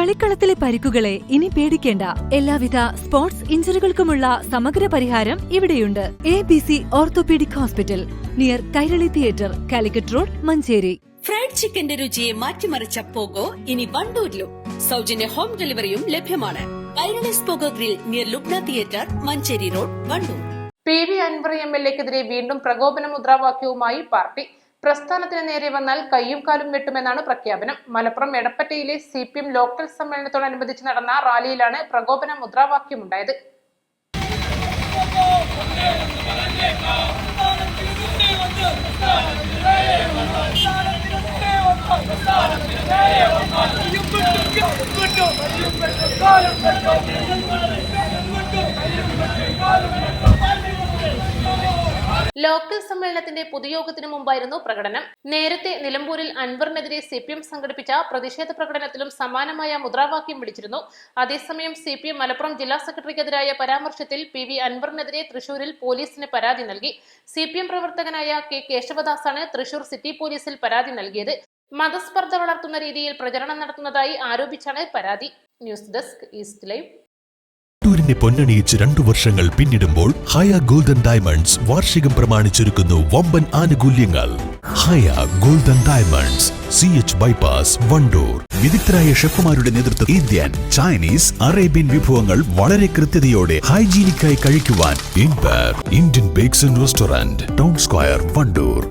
കളിക്കളത്തിലെ പരിക്കുകളെ ഇനി പേടിക്കേണ്ട. എല്ലാവിധ സ്പോർട്സ് ഇഞ്ചുറികൾക്കുമുള്ള സമഗ്ര പരിഹാരം ഇവിടെയുണ്ട്. ABC orthopaedic hospital, near Kairali theatre, Calicut road, Manjeri. Fried ചിക്കന്റെ രുചിയെ മാറ്റിമറിച്ച പോഗോ ഇനി വണ്ടൂരിലും. സൗജന്യ ഹോം ഡെലിവറിയും ലഭ്യമാണ്. Kairali Pogo grill, near Lubna theatre, Manjeri road, Wandoor. PV Anvar MLA-ക്കെതിരെ വീണ്ടും പ്രകോപന മുദ്രാവാക്യവുമായി പാർട്ടി. പ്രസ്ഥാനത്തിന് നേരെ വന്നാൽ കയ്യും കാലും വെട്ടുമെന്നാണ് പ്രഖ്യാപനം. മലപ്പുറം എടപ്പറ്റയിലെ CPM ലോക്കൽ സമ്മേളനത്തോടനുബന്ധിച്ച് നടന്ന റാലിയിലാണ് പ്രകോപന മുദ്രാവാക്യമുണ്ടായത്. ലോക്കൽ സമ്മേളനത്തിന്റെ പൊതുയോഗത്തിന് മുമ്പായിരുന്നു പ്രകടനം. നേരത്തെ നിലമ്പൂരിൽ അൻവറിനെതിരെ CPM സംഘടിപ്പിച്ച പ്രതിഷേധ പ്രകടനത്തിലും സമാനമായ മുദ്രാവാക്യം വിളിച്ചിരുന്നു. അതേസമയം CPM മലപ്പുറം ജില്ലാ സെക്രട്ടറിക്കെതിരായ പരാമർശത്തിൽ PV അൻവറിനെതിരെ തൃശൂരിൽ പോലീസിന് പരാതി നൽകി. CPM പ്രവർത്തകനായ K. കേശവദാസാണ് തൃശൂർ സിറ്റി പോലീസിൽ പരാതി നൽകിയത്. മതസ്പർദ്ധ വളർത്തുന്ന രീതിയിൽ പ്രചരണം നടത്തുന്നതായി ആരോപിച്ചാണ് പരാതി. News desk, East live. ൂരിനെ പൊന്നണിയിച്ച് 2 വർഷങ്ങൾ പിന്നിടുമ്പോൾ ഹയ ഗോൾഡൻ ഡയമണ്ട്സ് വാർഷികം പ്രമാണിച്ചൊരുക്കുന്നു വമ്പൻ ആനുകൂല്യങ്ങൾ. Haya golden diamonds, CH bypass, Wandoor. വിദഗ്ധരായ ഷെഫുമാരുടെ നേതൃത്വത്തിൽ ഇന്ത്യൻ, ചൈനീസ്, അറേബ്യൻ വിഭവങ്ങൾ വളരെ കൃത്യതയോടെ ഹൈജീനിക്കായി കഴിക്കുവാൻ Indian bakes and restaurant, town square, Wandoor.